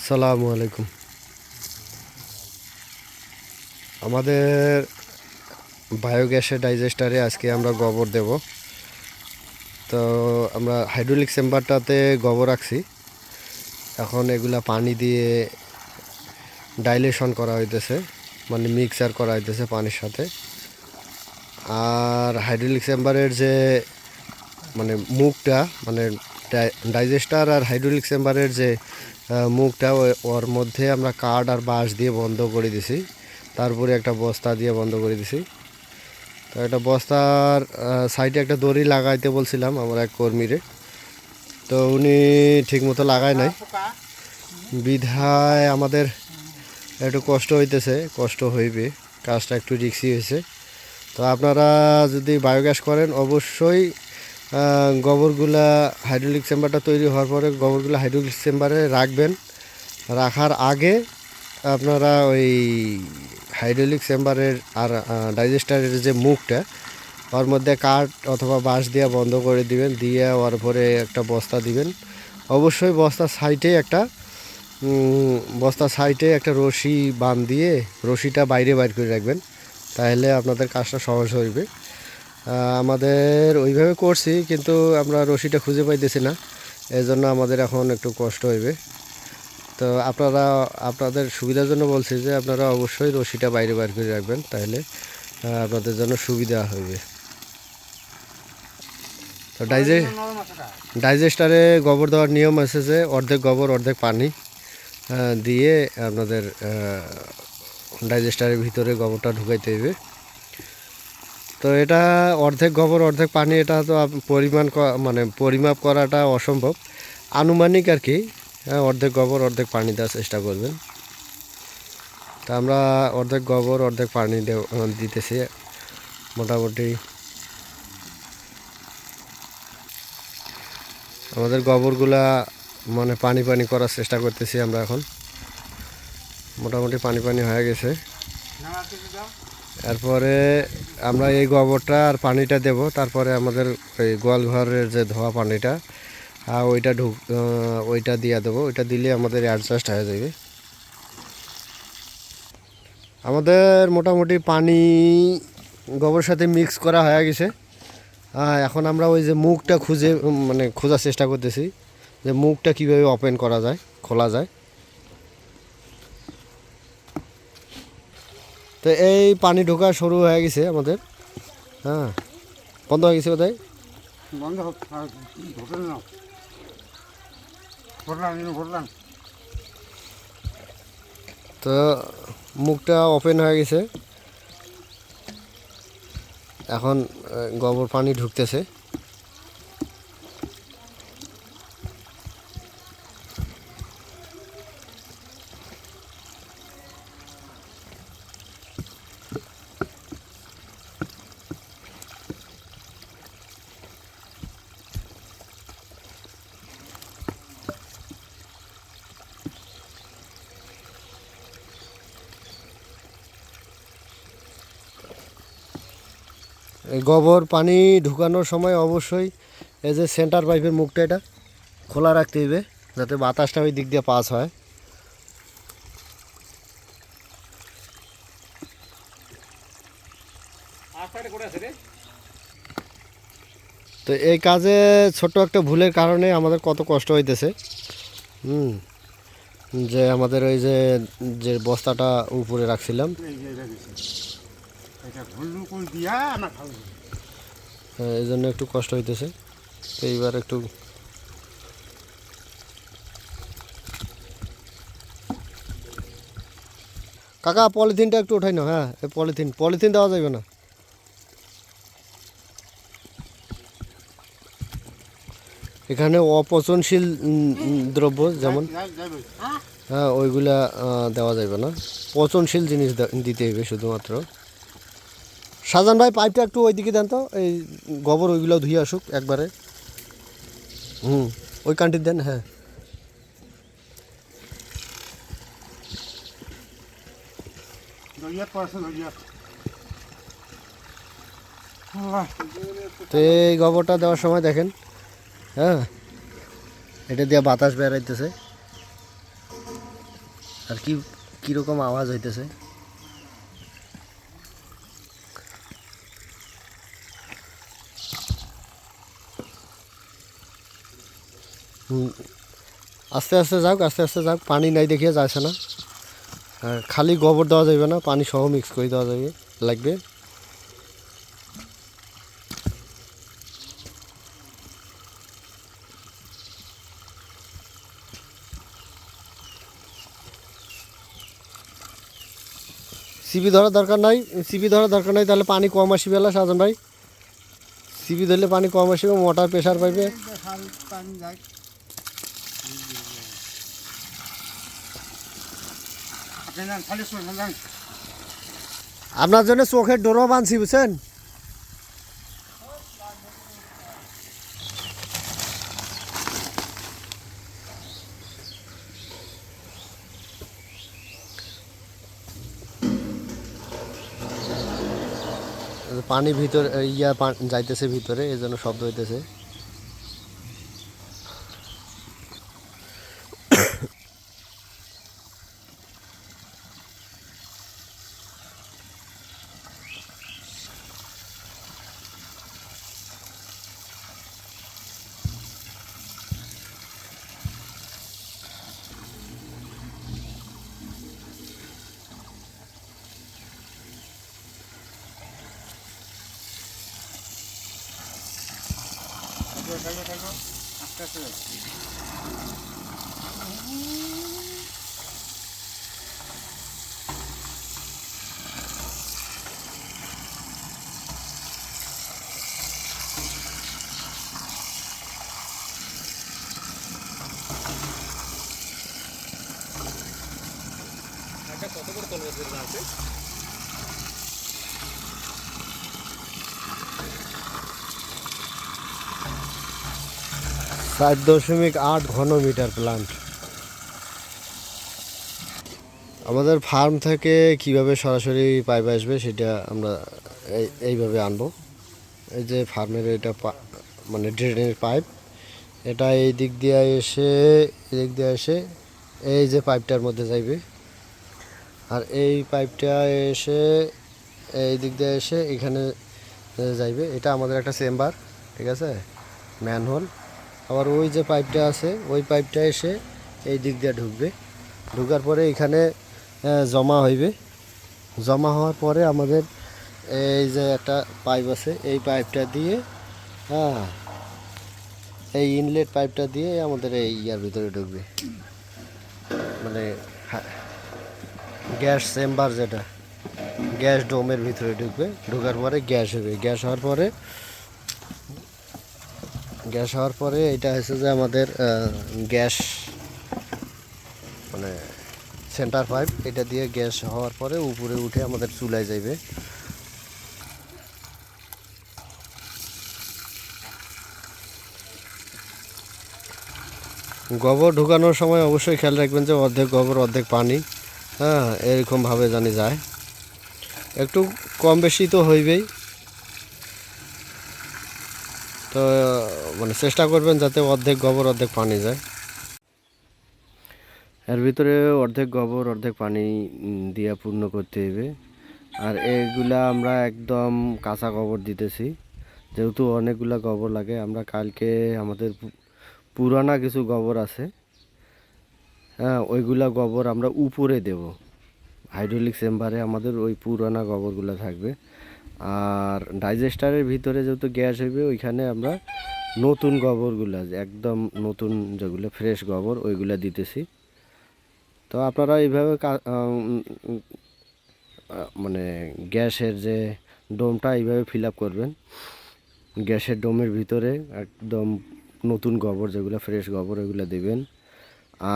আসসালামু আলাইকুম। আমাদের বায়োগ্যাসের ডাইজেস্টারে আজকে আমরা গোবর দেব। তো আমরা হাইড্রোলিক চেম্বারটাতে গোবর রাখছি। এখন এগুলা পানি দিয়ে ডাইলেশন করা হইতেছে, মানে মিক্সার করা হইতেছে পানির সাথে। আর হাইড্রোলিক চেম্বারের যে মানে মুখটা, মানে ডাইজেস্টার আর হাইড্রোলিক চেম্বারের যে মুখটা, ওর মধ্যে আমরা কাঠ আর বাঁশ দিয়ে বন্ধ করে দিছি। তারপরে একটা বস্তা দিয়ে বন্ধ করে দিছি। তো একটা বস্তার সাইডে একটা দড়ি লাগাইতে বলছিলাম আমার এক কর্মীরে, তো উনি ঠিকমতো লাগায় নাই, বিধায় আমাদের একটু কষ্ট হইতেছে, কষ্ট হইবে, কাজটা একটু রিস্কি হয়েছে। তো আপনারা যদি বায়োগ্যাস করেন অবশ্যই গোবরগুলা হাইড্রোলিক চেম্বারটা তৈরি হওয়ার পরে গোবরগুলো হাইড্রোলিক চেম্বারে রাখবেন। রাখার আগে আপনারা ওই হাইড্রোলিক চেম্বারের আর ডাইজেস্টারের যে মুখটা, ওর মধ্যে কাঠ অথবা বাঁশ দিয়ে বন্ধ করে দিবেন, দিয়ে ওর পরে একটা বস্তা দিবেন। অবশ্যই বস্তার সাইডে একটা রশি বাঁধ দিয়ে রশিটা বাইরে বাইর করে রাখবেন, তাহলে আপনাদের কাজটা সহজ হইবে। আমাদের ওইভাবে করছি, কিন্তু আমরা রশিটা খুঁজে পাইতেছি না, এই জন্য আমাদের এখন একটু কষ্ট হইবে। তো আপনাদের সুবিধার জন্য বলছি যে আপনারা অবশ্যই রশিটা বাইরে বাইর করে রাখবেন, তাহলে আপনাদের জন্য সুবিধা হইবে। তো ডাইজেস্টারে গোবর দেওয়ার নিয়ম আছে যে অর্ধেক গোবর অর্ধেক পানি দিয়ে আপনাদের ডাইজেস্টারের ভিতরে গোবরটা ঢুকাইতে হইবে। তো এটা অর্ধেক গোবর অর্ধেক পানি, এটা তো পরিমাপ করাটা অসম্ভব, আনুমানিক আর কি। অর্ধেক গোবর অর্ধেক পানি দেওয়ার চেষ্টা করবেন। তা আমরা অর্ধেক গোবর অর্ধেক পানি দিতেছি। মোটামুটি আমাদের গোবরগুলা মানে পানি পানি করার চেষ্টা করতেছি আমরা এখন। মোটামুটি পানি পানি হয়ে গেছে। এরপরে আমরা এই গোবরটা আর পানিটা দেব, তারপরে আমাদের ওই গোয়ালঘরের যে ধোয়া পানিটা ওইটা দিয়ে দেবো। ওইটা দিলে আমাদের অ্যাডজাস্ট হয়ে যাবে। আমাদের মোটামুটি পানি গোবরের সাথে মিক্স করা হয়ে গেছে। এখন আমরা ওই যে মুখটা খোঁজার চেষ্টা করতেছি যে মুখটা কীভাবে ওপেন করা যায়, খোলা যায়। তো এই পানি ঢোকা শুরু হয়ে গেছে আমাদের। বন্ধ হয়ে গেছে কোথায় তো মুখটা ওপেন হয়ে গেছে। এখন গোবর পানি ঢুকতেছে। এই গোবর পানি ঢুকানোর সময় অবশ্যই এই যে সেন্টার পাইপের মুখটা এটা খোলা রাখতে হবে, যাতে বাতাসটা ওই দিক দিয়ে পাস হয়। তো এই কাজে ছোট্ট একটা ভুলের কারণে আমাদের কত কষ্ট হইতেছে। যে আমাদের ওই যে বস্তাটা উপরে রাখছিলাম, এই জন্য একটু কষ্ট হইতেছে। তো এইবার একটু কাকা পলিথিনটা একটু উঠাই না। হ্যাঁ, এই পলিথিন দেওয়া যাবে না। এখানে অপচনশীল দ্রব্য যেমন ওইগুলা দেওয়া যাবে না, পচনশীল জিনিস দিতে হবে শুধুমাত্র। শাহজাহান ভাই, পাইপটা একটু ওইদিকে দেন তো, এই গোবর ওইগুলো ধুয়ে আসুক একবারে। ওই কান্টি দেন। হ্যাঁ, তো এই গোবরটা দেওয়ার সময় দেখেন, এটা দিয়ে বাতাস বেরাইতেছে। আর কীরকম আওয়াজ হইতেছে? আস্তে আস্তে যাক, আস্তে আস্তে যাক, পানি নাই দেখিয়ে যাচ্ছে না। খালি গোবর দেওয়া যাবে না, পানি সহ মিক্স করে দেওয়া যাবে লাগবে। সিবি ধরার দরকার নাই, সিবি ধরার দরকার নাই, তাহলে পানি কম আসবে। এলা সাজন ভাই, সিবি ধরলে পানি কম আসবে, মোটর প্রেশার পাইবে। আপনার জন্য চোখের ডোরও বানছি, বুঝছেন? পানি ভিতরে যাইতেছে ভিতরে, এই জন্য শব্দ হইতেছে। আস্তে আস্তে 7.8 ঘনমিটার প্লান্ট। আমাদের ফার্ম থেকে কিভাবে সরাসরি পাইপ আসবে সেটা আমরা এইভাবে আনবো। এই যে ফার্মের এটা মানে ড্রেনের পাইপ, এটা এই দিক দিয়ে এসে এই যে পাইপটার মধ্যে যাইবে, আর এই পাইপটা এসে এই দিক দিয়ে এসে এখানে যাইবে। এটা আমাদের একটা চেম্বার, ঠিক আছে, ম্যানহোল। আবার ওই যে পাইপটা আছে, ওই পাইপটা এসে এই দিক দিয়ে ঢুকবে, ঢুকার পরে এখানে জমা হইবে। জমা হওয়ার পরে আমাদের এই যে একটা পাইপ আছে, এই পাইপটা দিয়ে এই ইনলেট পাইপটা দিয়ে আমাদের এই ইয়ার ভিতরে ঢুকবে, মানে গ্যাস চেম্বার, যেটা গ্যাস ডোমের ভিতরে ঢুকবে। ঢোকার পরে গ্যাস হবে, গ্যাস হওয়ার পরে এটা হচ্ছে যে আমাদের গ্যাস মানে সেন্টার পাইপ, এটা দিয়ে গ্যাস হওয়ার পরে উপরে উঠে আমাদের চুলায় যাইবে। গোবর ঢুকানোর সময় অবশ্যই খেয়াল রাখবেন যে অর্ধেক গোবর অর্ধেক পানি, এরকমভাবে জানি যায়। একটু কম বেশি তো হইবেই, তো মানে চেষ্টা করবেন যাতে অর্ধেক গোবর অর্ধেক পানি যায়। এর ভিতরে অর্ধেক গোবর অর্ধেক পানি দিয়া পূর্ণ করতে হবে। আর এইগুলা আমরা একদম কাঁচা গোবর দিতেছি, যেহেতু অনেকগুলা গোবর লাগে। আমরা কালকে আমাদের পুরানা কিছু গোবর আছে, ওইগুলা গোবর আমরা উপরে দেব। হাইড্রোলিক চেম্বারে আমাদের ওই পুরানা গোবরগুলো থাকবে। আর ডাইজেস্টারের ভিতরে যেহেতু গ্যাস হইবে, ওইখানে আমরা নতুন গোবরগুলো, একদম নতুন যেগুলো ফ্রেশ গোবর, ওইগুলা দিতেছি। তো আপনারা এইভাবে মানে গ্যাসের যে ডোমটা এইভাবে ফিল আপ করবেন। গ্যাসের ডোমের ভিতরে একদম নতুন গোবর, যেগুলো ফ্রেশ গোবর, ওইগুলো দেবেন।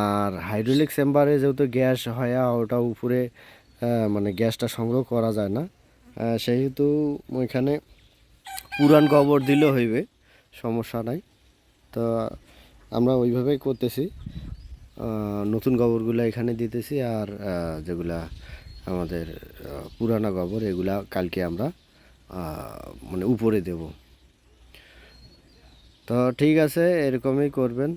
আর হাইড্রোলিক চেম্বারে যেহেতু গ্যাস হয়, ওটা উপরে মানে গ্যাসটা সংগ্রহ করা যায় না, সেহেতু ওইখানে পুরান গোবর দিলেও হইবে, সমস্যা নাই। তো আমরা ওইভাবেই করতেছি, নতুন গোবরগুলো এখানে দিতেছি। আর যেগুলা আমাদের পুরানা গোবর, এগুলা কালকে আমরা মানে উপরে দেব। তো ঠিক আছে, এরকমই করবেন।